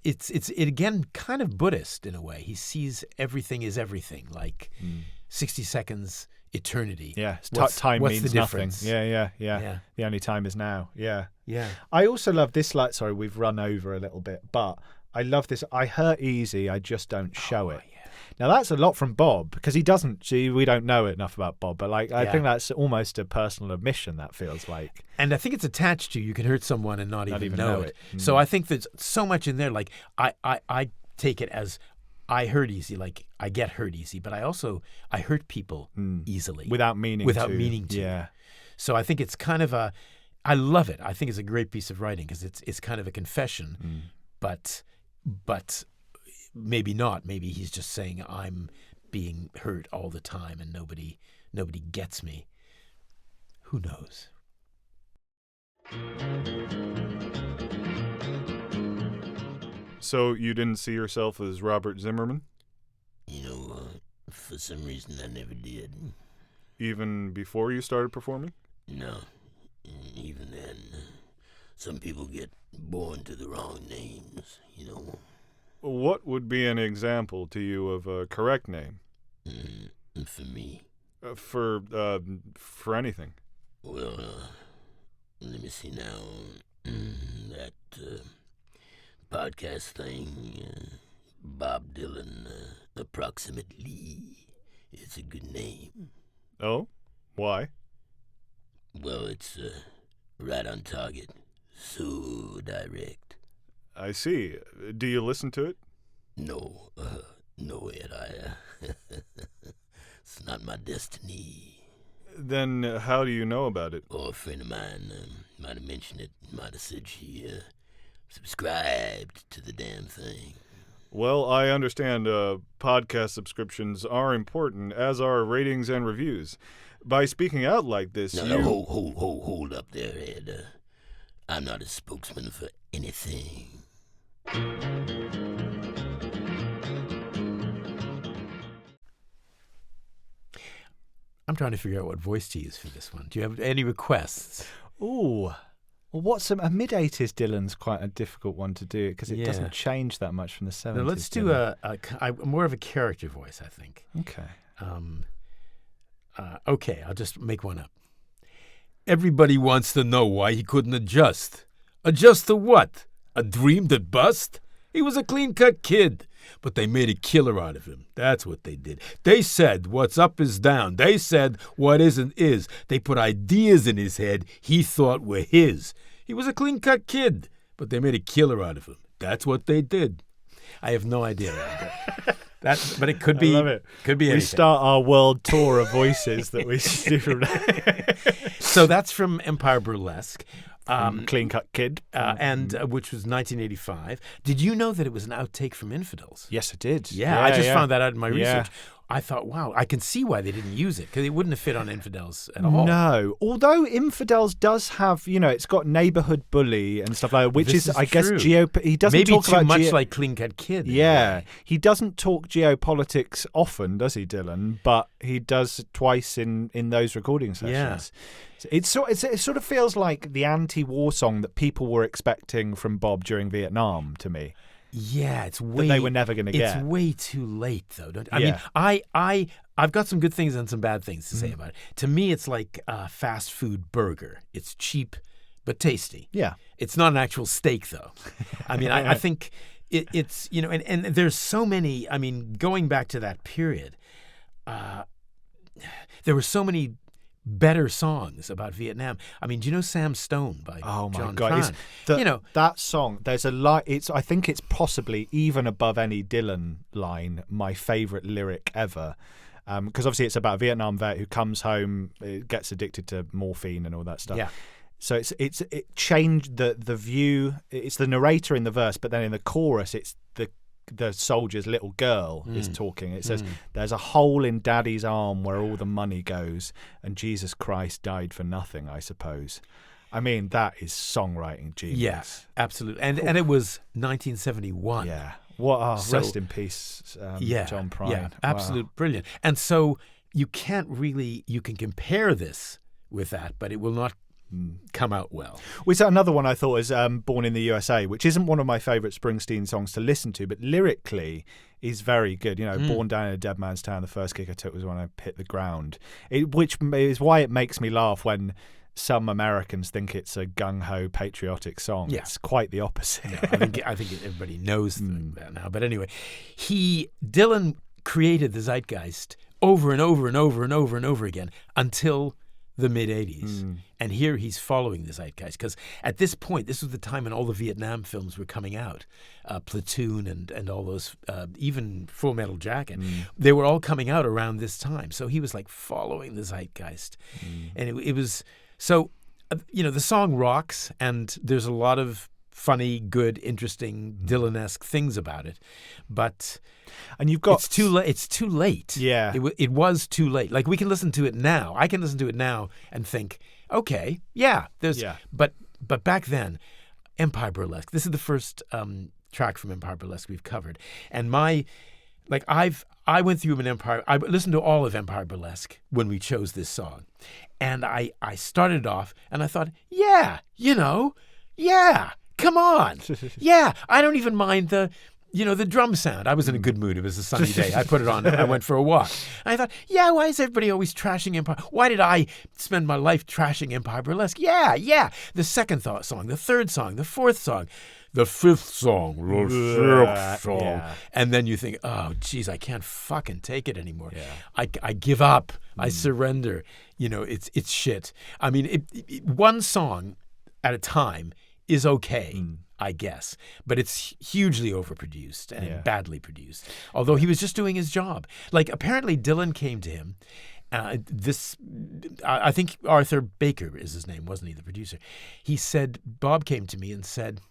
it's again kind of Buddhist in a way. He sees everything is everything, like 60 seconds eternity. Yeah, what's time means the nothing. difference? Yeah. The only time is now. Yeah. Yeah. I also love this, like, sorry, we've run over a little bit, but I love this. I hurt easy, I just don't show it. Yeah. Now, that's a lot from Bob, because he doesn't, we don't know enough about Bob, but, like, I think that's almost a personal admission, that feels like. And I think it's attached to you can hurt someone and not even know it. So I think there's so much in there. Like, I take it as I hurt easy, like I get hurt easy, but I hurt people easily. Without meaning to. Yeah. So I think it's kind of I love it. I think it's a great piece of writing because it's kind of a confession, but maybe not. Maybe he's just saying I'm being hurt all the time and nobody gets me. Who knows? So you didn't see yourself as Robert Zimmerman? For some reason I never did. Even before you started performing? No. Even then, some people get born to the wrong names, What would be an example to you of a correct name? For me? For anything. Well, let me see now. That podcast thing, Bob Dylan, approximately, it's a good name. Oh? Why? Well, it's right on target. So direct. I see. Do you listen to it? No, Ed, it's not my destiny. Then how do you know about it? Or a friend of mine might have mentioned it, might have said she subscribed to the damn thing. Well, I understand podcast subscriptions are important, as are ratings and reviews. By speaking out like this, No, hold up there, Ed. I'm not a spokesman for anything. I'm trying to figure out what voice to use for this one. Do you have any requests? Ooh. Well, what's a mid-80s Dylan's quite a difficult one to do because it doesn't change that much from the 70s. Now let's do a more of a character voice, I think. Okay. Okay, I'll just make one up. Everybody wants to know why he couldn't adjust. Adjust to what? A dream that bust? He was a clean-cut kid, but they made a killer out of him. That's what they did. They said what's up is down. They said what isn't is. They put ideas in his head he thought were his. He was a clean-cut kid, but they made a killer out of him. That's what they did. I have no idea. But it could be. I love it. Could be we anything. Start our world tour of voices that we do from there. So that's from Empire Burlesque. Clean Cut Kid. And which was 1985. Did you know that it was an outtake from Infidels? Yes, I did. Yeah, I just found that out in my research. I thought, wow, I can see why they didn't use it because it wouldn't have fit on Infidels at all. No, although Infidels does have, it's got neighborhood bully and stuff like that, which is I guess, he doesn't maybe talk too about much like Clean Cut Kid. Yeah, he doesn't talk geopolitics often, does he, Dylan? But he does twice in those recording sessions. Yeah. It sort of feels like the anti-war song that people were expecting from Bob during Vietnam to me. Yeah, it's way that they were never going to get. It's way too late, though. I mean, I've got some good things and some bad things to say about it. To me, it's like a fast food burger. It's cheap but tasty. Yeah, it's not an actual steak, though. I mean, I think it's and there's so many. I mean, going back to that period, there were so many better songs about Vietnam. I mean, do you know Sam Stone by John Prine? That song, there's a line, I think it's possibly even above any Dylan line, my favorite lyric ever. Because obviously it's about a Vietnam vet who comes home, gets addicted to morphine and all that stuff. Yeah. So it changed the view. It's the narrator in the verse, but then in the chorus, it's the soldier's little girl is talking. It says, "There's a hole in Daddy's arm where all the money goes, and Jesus Christ died for nothing, I suppose." I mean, that is songwriting genius. Yes, absolutely. And it was 1971. Yeah. Rest in peace, John Prine. Yeah, absolute brilliant. And so you can compare this with that, but it will not come out well. Well, so another one I thought is Born in the USA, which isn't one of my favourite Springsteen songs to listen to, but lyrically is very good. You know, Born Down in a Dead Man's Town, the first kick I took was when I hit the ground, which is why it makes me laugh when some Americans think it's a gung-ho patriotic song. Yeah. It's quite the opposite. No, I think everybody knows that now. But anyway, Dylan created the zeitgeist over and over and over and over and over again until the mid-'80s. And here he's following the zeitgeist, because at this point, this was the time when all the Vietnam films were coming out, Platoon and all those, even Full Metal Jacket. They were all coming out around this time. So he was like following the zeitgeist. And it was, so, the song rocks, and there's a lot of funny, good, interesting, Dylan-esque things about it. But it's too late. It's too late. Yeah. It was too late. Like, we can listen to it now. I can listen to it now and think, okay, but back then, Empire Burlesque. This is the first track from Empire Burlesque we've covered. And I went through an Empire. I listened to all of Empire Burlesque when we chose this song. And I started off and I thought, come on. Yeah, I don't even mind the drum sound. I was in a good mood. It was a sunny day. I put it on. I went for a walk. And I thought, why is everybody always trashing Empire? Why did I spend my life trashing Empire Burlesque? Yeah. The second song, the third song, the fourth song, the fifth song, the sixth song. Yeah. And then you think, oh, geez, I can't fucking take it anymore. Yeah. I give up. I surrender. It's shit. I mean, one song at a time is okay, I guess, but it's hugely overproduced and badly produced. Although he was just doing his job. Like, apparently Dylan came to him. I think Arthur Baker is his name, wasn't he, the producer? He said, Bob came to me and said,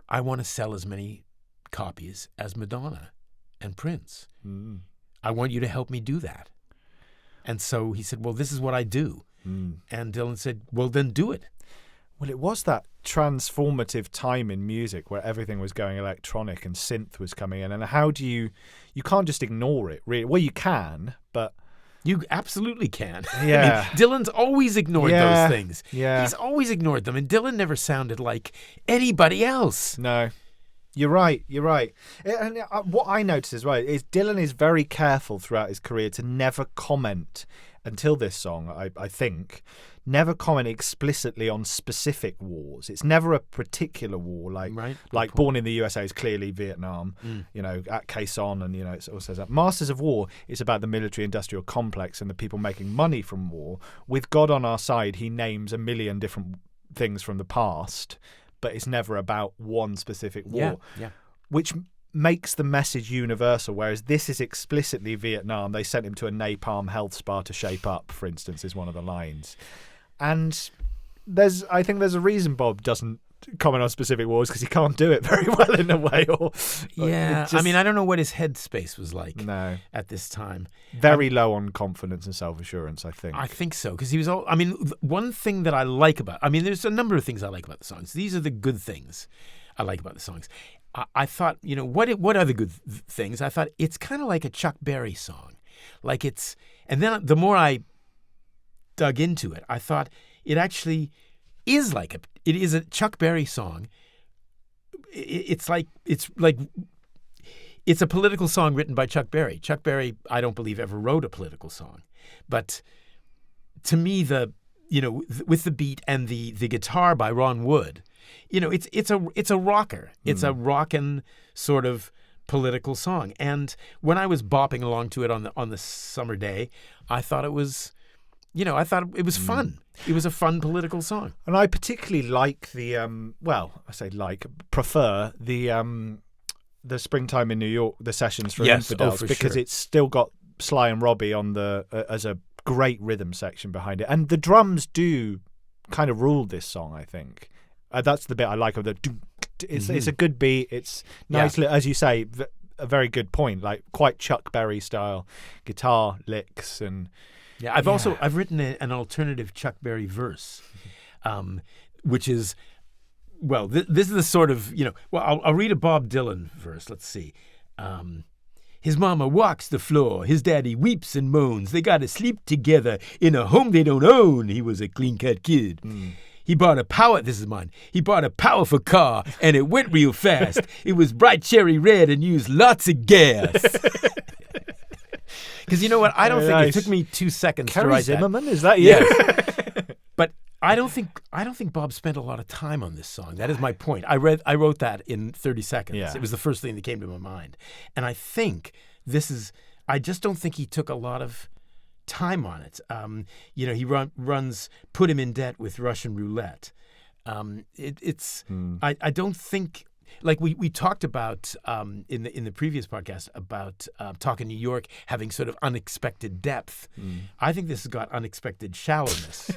I want to sell as many copies as Madonna and Prince. I want you to help me do that. And so he said, well, this is what I do. And Dylan said, well, then do it. Well, it was that transformative time in music where everything was going electronic and synth was coming in. And how do you can't just ignore it, really. Well, you can, but... You absolutely can. Yeah. I mean, Dylan's always ignored those things. Yeah. He's always ignored them. And Dylan never sounded like anybody else. No. You're right. And what I noticed as well is Dylan is very careful throughout his career to never comment, until this song, I think, never comment explicitly on specific wars. It's never a particular war, like Born in the USA is clearly Vietnam, at Caisson, and it also says that. Masters of War is about the military-industrial complex and the people making money from war. With God on our side, he names a million different things from the past, but it's never about one specific war, which makes the message universal, whereas this is explicitly Vietnam. They sent him to a napalm health spa to shape up, for instance, is one of the lines. And I think there's a reason Bob doesn't comment on specific wars, because he can't do it very well in a way. I mean, I don't know what his headspace was like at this time. Very low on confidence and self-assurance, I think. I think so, because he was one thing that I like about... I mean, there's a number of things I like about the songs. These are the good things I like about the songs. I thought, what are the good things? I thought it's kind of like a Chuck Berry song. Like it's... And then the more I dug into it, I thought it actually is it is a Chuck Berry song. It's a political song written by Chuck Berry. Chuck Berry, I don't believe, ever wrote a political song. But to me, with the beat and the guitar by Ron Wood, it's a rocker. It's a rockin' sort of political song. And when I was bopping along to it on the summer day, I thought it was... I thought it was fun. It was a fun political song. And I particularly like prefer the Springtime in New York, the sessions from Infidels, because it's still got Sly and Robbie on as a great rhythm section behind it. And the drums do kind of ruled this song, I think. That's the bit I like of the. It's a good beat. It's nicely, as you say, a very good point. Like quite Chuck Berry style guitar licks and. Yeah, I've written an alternative Chuck Berry verse, which is, well, this is the sort of, I'll read a Bob Dylan verse. Let's see. His mama walks the floor. His daddy weeps and moans. They got to sleep together in a home they don't own. He was a clean-cut kid. He bought this is mine. He bought a powerful car, and it went real fast. It was bright cherry red and used lots of gas. Because you know what? I don't think it took me 2 seconds Kerry to write Zimmerman, that. Is that you? Yes. But I don't think Bob spent a lot of time on this song. That is my point. I wrote that in 30 seconds. Yeah. It was the first thing that came to my mind. And I think I just don't think he took a lot of time on it. He runs Put Him in Debt with Russian Roulette. I don't think, like we talked about in the previous podcast about Talking New York having sort of unexpected depth. I think this has got unexpected shallowness.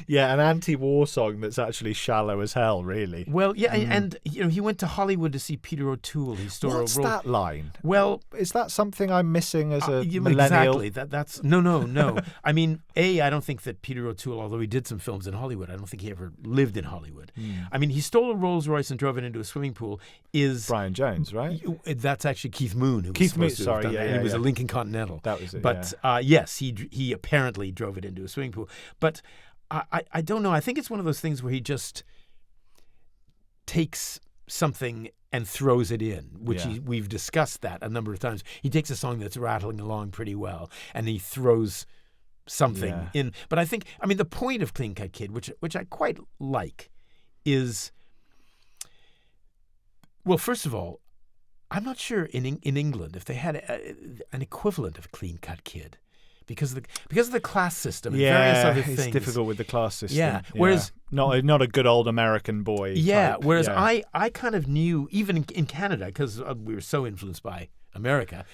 Yeah, an anti-war song that's actually shallow as hell, really. Well, yeah, and he went to Hollywood to see Peter O'Toole. He stole What's a role. that line? Well, is that something I'm missing as a millennial? Exactly. That's no. I mean, I don't think that Peter O'Toole, although he did some films in Hollywood, I don't think he ever lived in Hollywood. I mean, he stole a Rolls Royce and drove it into a swimming pool. Is Brian Jones, right? That's actually Keith Moon. Keith Moon, sorry, yeah, he was a Lincoln Continental. That was it. But yes, he apparently drove it into a swimming pool. But I don't know. I think it's one of those things where he just takes something and throws it in, which we've discussed that a number of times. He takes a song that's rattling along pretty well, and he throws something in. But I think, the point of Clean Cut Kid, which I quite like, is, well, first of all, I'm not sure in England if they had an equivalent of Clean Cut Kid. Because of the class system and various other things. It's difficult with the class system. Yeah. Whereas not a good old American boy. Yeah. Type. Whereas I kind of knew, even in Canada, because we were so influenced by America,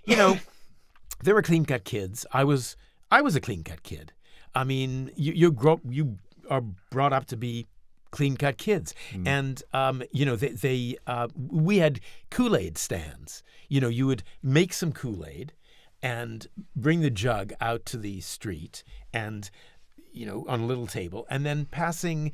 there were clean cut kids. I was a clean cut kid. I mean, you are brought up to be clean cut kids, and we had Kool-Aid stands. You would make some Kool-Aid and bring the jug out to the street and, on a little table, and then passing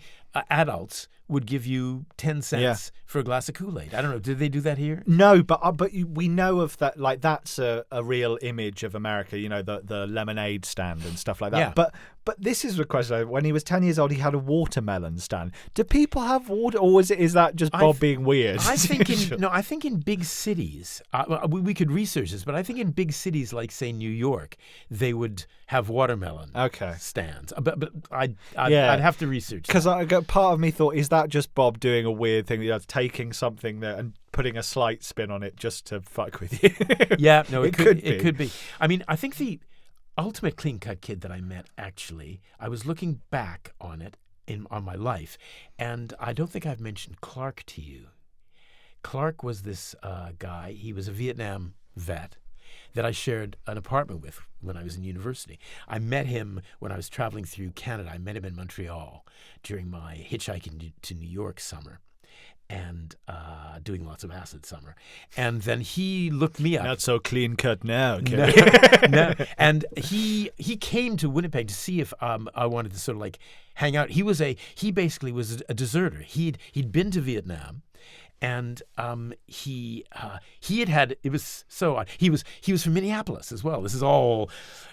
adults would give you 10 cents for a glass of Kool-Aid. I don't know. Did they do that here? No, but we know of that. Like, that's a real image of America, the lemonade stand and stuff like that. Yeah. But this is the question. When he was 10 years old, he had a watermelon stand. Do people have water, or is that just Bob being weird? I think in big cities, we could research this, but I think in big cities like, say, New York, they would have watermelon stands. But I'd have to research. Because part of me thought, is that just Bob doing a weird thing, taking something there and putting a slight spin on it just to fuck with you? Yeah, no, it could be. It could be. I mean, I think the ultimate clean cut kid that I met, actually, I was looking back on it on my life, and I don't think I've mentioned Clark to you. Clark was this guy. He was a Vietnam vet that I shared an apartment with when I was in university. I met him when I was traveling through Canada. I met him in Montreal during my hitchhiking to New York summer, and doing lots of acid summer. And then he looked me up. Not so clean cut now, Kerry. No. And he came to Winnipeg to see if I wanted to sort of like hang out. He basically was a deserter. He'd been to Vietnam. And he had it was so odd. He was from Minneapolis as well. This is all.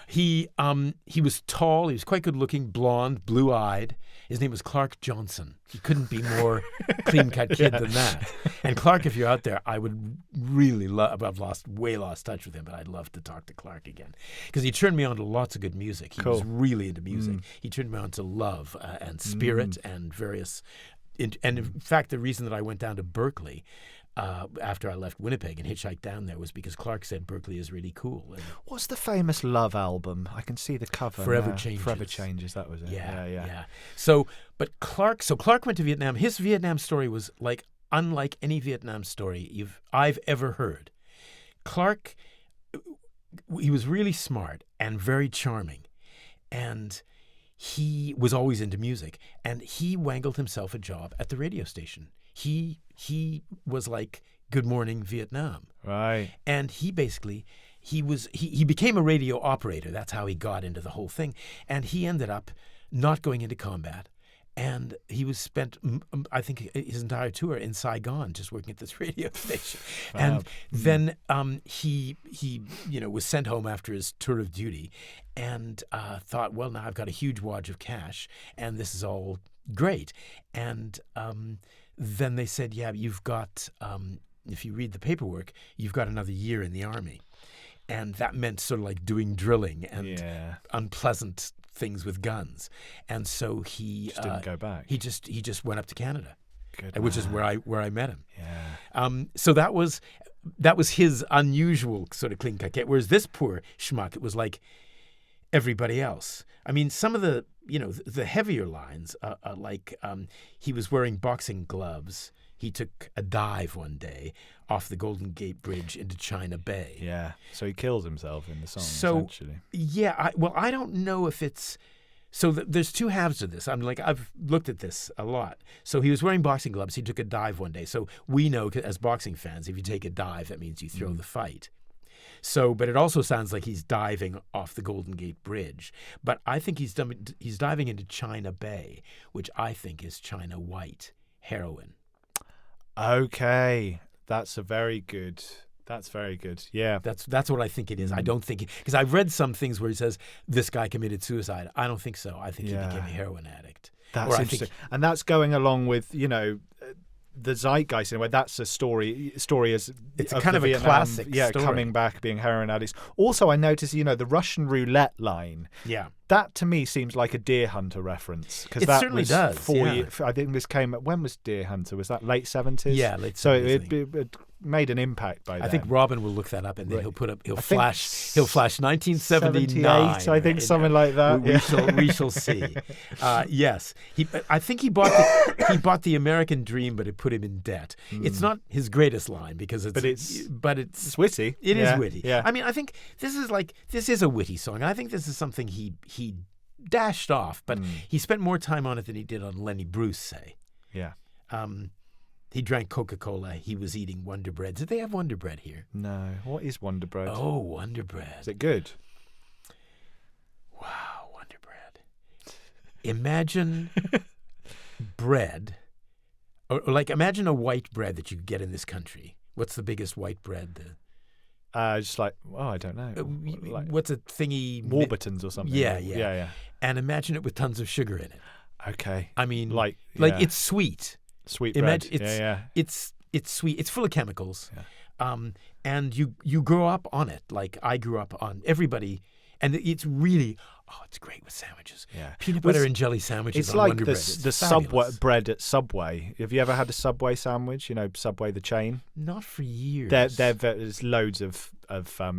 He was tall. He was quite good looking, blonde, blue eyed. His name was Clark Johnson. He couldn't be more clean cut kid than that. And Clark, if you're out there, I would really love. I've lost touch with him, but I'd love to talk to Clark again because he turned me on to lots of good music. He was really into music. He turned me on to Love and Spirit and various. And in fact, the reason that I went down to Berkeley after I left Winnipeg and hitchhiked down there was because Clark said Berkeley is really cool. And what's the famous Love album? I can see the cover. Forever Changes. Forever Changes, that was it. Yeah. So Clark went to Vietnam. His Vietnam story was like unlike any Vietnam story I've ever heard. Clark, he was really smart and very charming. And he was always into music, and he wangled himself a job at the radio station. He was like Good Morning Vietnam. Right. And he basically, he became a radio operator. That's how he got into the whole thing. And he ended up not going into combat. And he was spent, I think, his entire tour in Saigon, just working at this radio station. And then he was sent home after his tour of duty, and thought, well, now I've got a huge wad of cash, and this is all great. And then they said, yeah, you've got, if you read the paperwork, you've got another year in the army, and that meant sort of like doing drilling and unpleasant things with guns, and so he just didn't go back. He just went up to Canada, man. which is where I met him. Yeah. So that was his unusual sort of clean cut kid. Whereas this poor schmuck, it was like everybody else. I mean, some of the the heavier lines, like he was wearing boxing gloves. He took a dive one day off the Golden Gate Bridge into China Bay. Yeah, so he kills himself in the song, essentially. Yeah, I don't know if it's... So there's two halves to this. I've looked at this a lot. So he was wearing boxing gloves. He took a dive one day. So we know as boxing fans, if you take a dive, that means you throw the fight. So, but it also sounds like he's diving off the Golden Gate Bridge. But I think he's diving into China Bay, which I think is China White heroin. Okay, that's very good. Yeah, that's what I think it is. I don't think because I've read some things where he says this guy committed suicide. I don't think so. I think he became a heroin addict. That's interesting, and that's going along with the zeitgeist in a way. That's a story as it's kind of Vietnam, a classic story. Coming back, being heroin addicts. Also, I noticed the Russian roulette line. Yeah, that to me seems like a Deer Hunter reference because it certainly does. 4 years. I think this came. When was Deer Hunter? Was that late 70s? Yeah, late 70s. So it made an impact by then. I think Robin will look that up, and then he'll flash 1979. 78, I think, something like that. We shall see. Yes, I think he bought the American Dream, but it put him in debt. It's not his greatest line because it's witty. It is witty. Yeah. I mean, I think this is a witty song. I think this is something he dashed off, but he spent more time on it than he did on Lenny Bruce, say. Yeah. He drank Coca-Cola. He was eating Wonder Bread. Did they have Wonder Bread here? No. What is Wonder Bread? Oh, Wonder Bread. Is it good? Wow, Wonder Bread. Imagine bread, or like imagine a white bread that you could get in this country. What's the biggest white bread? Just like, I don't know. What's a thingy? Warburtons or something. Yeah. And imagine it with tons of sugar in it. Okay. I mean, like it's sweet. Sweet bread. It's sweet. It's full of chemicals. Yeah. And you grow up on it. Like I grew up on everybody, and it's really it's great with sandwiches. Yeah. Peanut butter and jelly sandwiches. It's on like Wonder the Bread. It's Subway bread at Subway. Have you ever had a Subway sandwich? Subway the chain. Not for years. There's loads of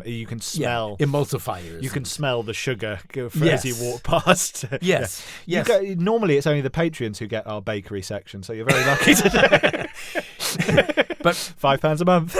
you can smell emulsifiers. You can smell the sugar as you walk past. Yes. Normally, it's only the Patreons who get our bakery section, so you're very lucky today. But £5 a month.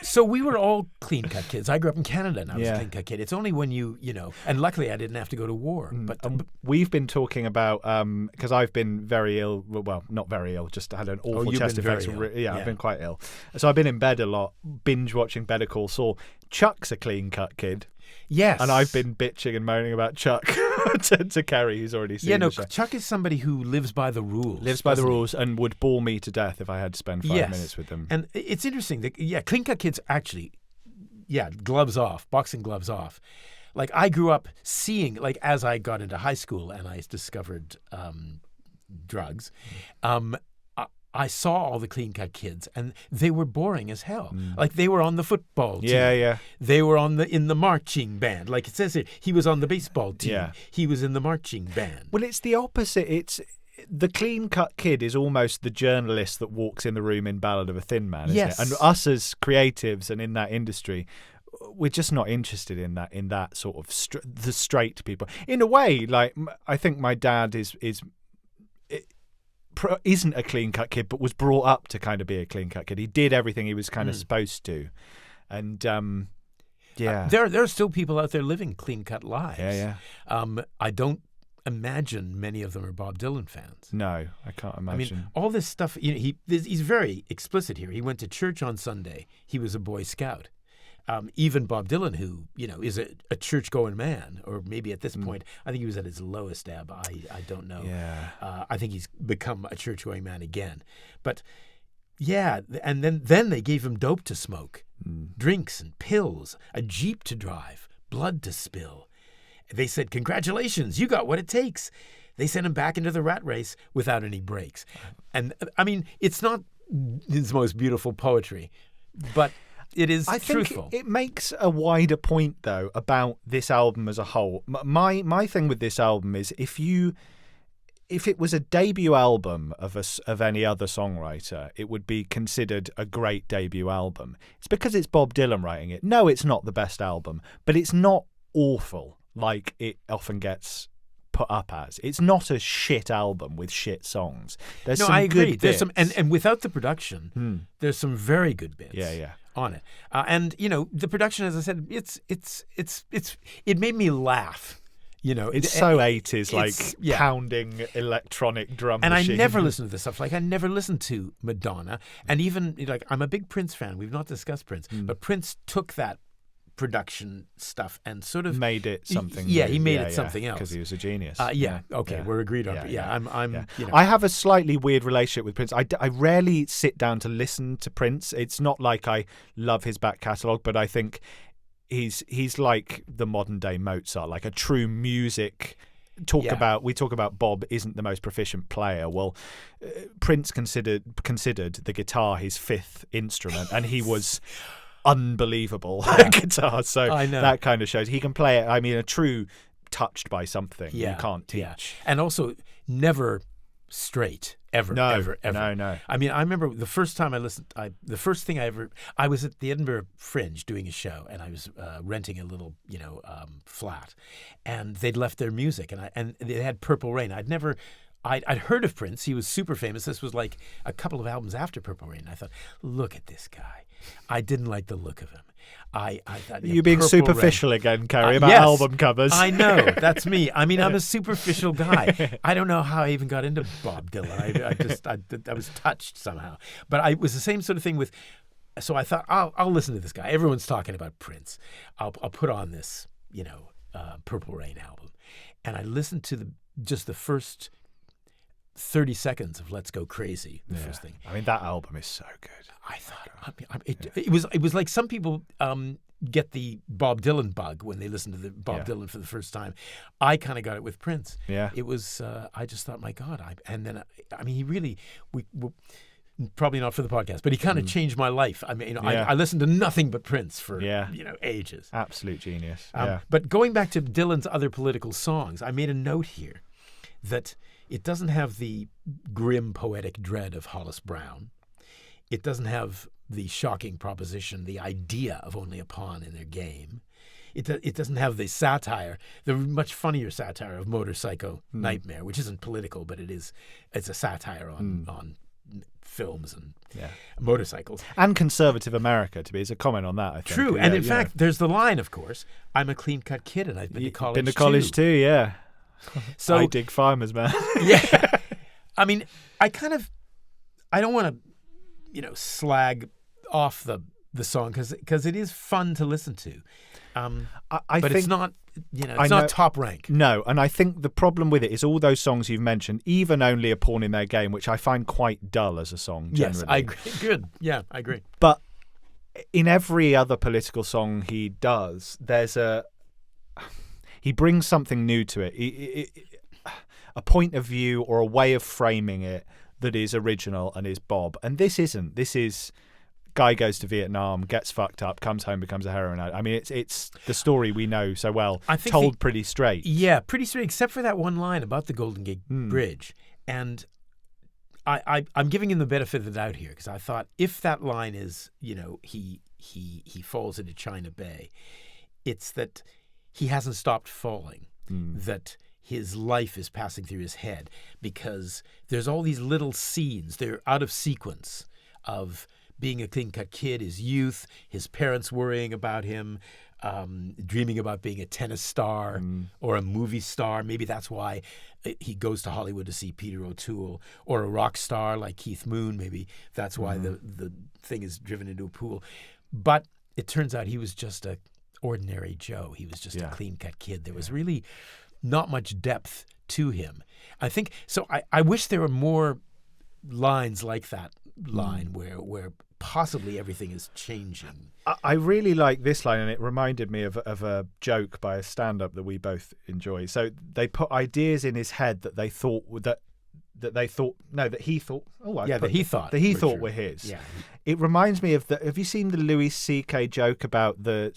So we were all clean-cut kids. I grew up in Canada, and I was a clean-cut kid. It's only when and luckily I didn't have to go to war. But we've been talking about because I've been very ill. Well, not very ill. Just had an awful chest infection. I've been quite ill. So I've been in bed a lot, binge watching Better Call Saul. Chuck's a clean-cut kid. Yes. And I've been bitching and moaning about Chuck to Kerry, who's already seen the show. Chuck is somebody who lives by the rules. Lives by the rules and would bore me to death if I had to spend 5 minutes with them. And it's interesting that, clean-cut kids actually, gloves off, boxing gloves off. Like, I grew up seeing, like, as I got into high school and I discovered drugs, I saw all the clean-cut kids, and they were boring as hell. Like, they were on the football team. Yeah. They were in the marching band. Like it says here, he was on the baseball team. Yeah. He was in the marching band. Well, it's the opposite. It's the clean-cut kid is almost the journalist that walks in the room in Ballad of a Thin Man, isn't it? And us as creatives and in that industry, we're just not interested in that sort of the straight people. In a way, like, I think my dad isn't a clean-cut kid, but was brought up to kind of be a clean-cut kid. He did everything he was kind of supposed to, and there are still people out there living clean-cut lives. Yeah. I don't imagine many of them are Bob Dylan fans. No, I can't imagine. I mean, all this stuff, he's very explicit here. He went to church on Sunday. He was a Boy Scout. Even Bob Dylan, who, is a church-going man, or maybe at this point, I think he was at his lowest ebb. I don't know. Yeah. I think he's become a church-going man again. But, yeah, and then they gave him dope to smoke, drinks and pills, a Jeep to drive, blood to spill. They said, congratulations, you got what it takes. They sent him back into the rat race without any breaks. And, I mean, it's not his most beautiful poetry, but it is truthful. I think it makes a wider point, though, about this album as a whole. My thing with this album is if it was a debut album of any other songwriter, it would be considered a great debut album. It's because it's Bob Dylan writing it. No, it's not the best album, but it's not awful like it often gets put up as. It's not a shit album with shit songs. There's some I agree. good There's bits. and without the production, there's some very good bits. Yeah. On it, and the production, as I said, it made me laugh. It's so 80s, like pounding electronic drum and machine. I never listened to this stuff. Like I never listened to Madonna, and even I'm a big Prince fan. We've not discussed Prince, but Prince took that production stuff and sort of made it something. He made it something else because he was a genius. Okay, we're agreed on. I'm. I have a slightly weird relationship with Prince. I rarely sit down to listen to Prince. It's not like I love his back catalogue, but I think he's like the modern day Mozart, like a true music. We talk about Bob isn't the most proficient player. Well, Prince considered the guitar his fifth instrument, and he was unbelievable guitar. So that kind of shows he can play it. I mean, a true touched by something you can't teach. And also never straight ever. No. I mean, I remember the first time I listened. I was at the Edinburgh Fringe doing a show, and I was renting a little flat, and they'd left their music, and they had Purple Rain. I'd heard of Prince. He was super famous. This was like a couple of albums after Purple Rain. I thought, look at this guy. I didn't like the look of him. I thought, you're being Purple superficial Rain. again, Kerry, about yes, album covers. I know. That's me. I mean, I'm a superficial guy. I don't know how I even got into Bob Dylan. I was touched somehow. But it was the same sort of thing with. So I thought, I'll listen to this guy. Everyone's talking about Prince. I'll put on this, Purple Rain album, and I listened to just the first 30 seconds of Let's Go Crazy, the first thing. I mean, that album is so good. I thought it was like some people get the Bob Dylan bug when they listen to the Bob Dylan for the first time. I kind of got it with Prince. Yeah, it was. I just thought, my God, he really we probably not for the podcast, but he kind of changed my life. I mean, I listened to nothing but Prince for ages. Absolute genius. But going back to Dylan's other political songs, I made a note here that it doesn't have the grim poetic dread of Hollis Brown. It doesn't have the shocking proposition, the idea of only a pawn in their game. It doesn't have the satire, the much funnier satire of Motorcycle Nightmare, which isn't political, but it's a satire on films and motorcycles. And conservative America, it's a comment on that, I think. True, and in fact, there's the line, of course, I'm a clean-cut kid and I've been to college too. Been to college too, yeah. So, I dig farmers, man. Yeah. I mean, I don't want to, slag off the song because it is fun to listen to. But think, it's not, it's not top rank. No, and I think the problem with it is all those songs you've mentioned, even Only a Pawn in Their Game, which I find quite dull as a song, generally. Yes, I agree. Good. Yeah, I agree. But in every other political song he does, he brings something new to it. A point of view or a way of framing it that is original and is Bob. And this isn't. This is guy goes to Vietnam, gets fucked up, comes home, becomes a heroin addict. I mean, it's the story we know so well, told pretty straight. Yeah, pretty straight, except for that one line about the Golden Gate Bridge. And I'm giving him the benefit of the doubt here because I thought if that line is, he falls into China Bay, it's that he hasn't stopped falling, that his life is passing through his head because there's all these little scenes, they're out of sequence of being a clean-cut kid, his youth, his parents worrying about him, dreaming about being a tennis star or a movie star. Maybe that's why he goes to Hollywood to see Peter O'Toole, or a rock star like Keith Moon. Maybe that's why the thing is driven into a pool. But it turns out he was just a ordinary Joe. He was just a clean-cut kid. There was really not much depth to him. I think so. I wish there were more lines like that line where possibly everything is changing. I really like this line, and it reminded me of a joke by a stand-up that we both enjoy. So they put ideas in his head that he thought were his. Yeah. It reminds me of have you seen the Louis C.K. joke about the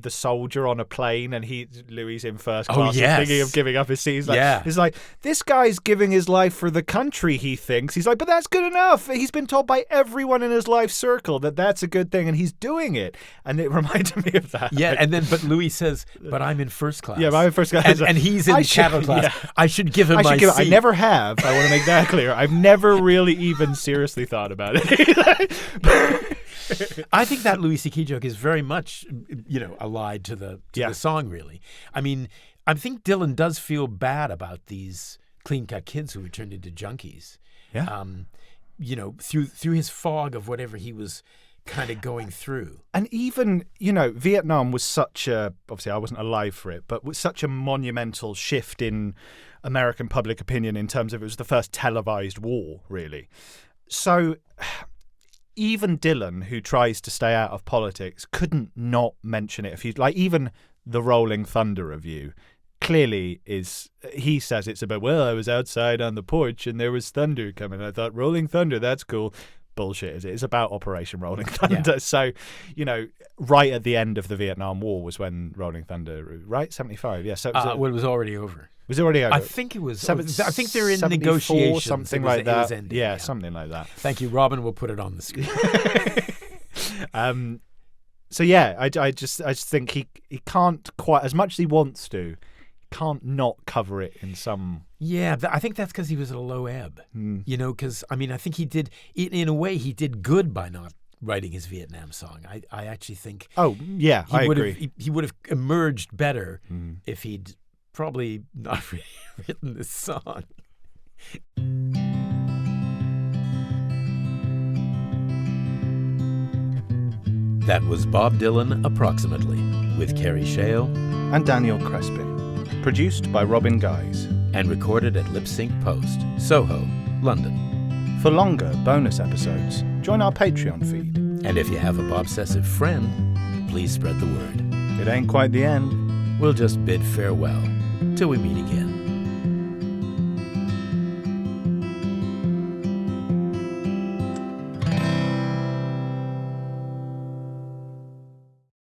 soldier on a plane, and Louis in first class thinking of giving up his seat? He's like, this guy's giving his life for the country, he thinks. He's like, but that's good enough. He's been told by everyone in his life circle that that's a good thing, and he's doing it. And it reminded me of that. Yeah, but Louis says, but I'm in first class. Yeah, but I'm in first class. And he's in cattle class. Yeah. I should give him my seat. I never have. I want to make that clear. I've never really even seriously thought about it. I think that Louis C.K. joke is very much, allied to the song, really. I mean, I think Dylan does feel bad about these clean-cut kids who were turned into junkies. Yeah. Through his fog of whatever he was kind of going through. And even, Vietnam was obviously I wasn't alive for it, but was such a monumental shift in American public opinion in terms of it was the first televised war, really. So even Dylan, who tries to stay out of politics, couldn't not mention it. Even the Rolling Thunder review clearly he says it's about, I was outside on the porch and there was thunder coming. I thought, Rolling Thunder, that's cool. Bullshit, is it? It's about Operation Rolling Thunder. Yeah. So, right at the end of the Vietnam War was when Rolling Thunder, right? 75, yeah. So it was already over. Was it already over? I think it was. I think they're in negotiations. Something like that. Yeah, something like that. Thank you, Robin. We'll put it on the screen. So yeah, I just think he can't quite, as much as he wants to, can't not cover it in some. Yeah, I think that's because he was at a low ebb. Because I think he did, in a way, he did good by not writing his Vietnam song. I actually think. Oh yeah, I agree. He would have emerged better if he'd probably not written this song. That was Bob Dylan Approximately with Kerry Shale and Daniel Crespin. Produced by Robin Guise. And recorded at Lipsync Post, Soho, London. For longer bonus episodes, join our Patreon feed. And if you have a Bobsessive friend, please spread the word. It ain't quite the end. We'll just bid farewell till we meet again.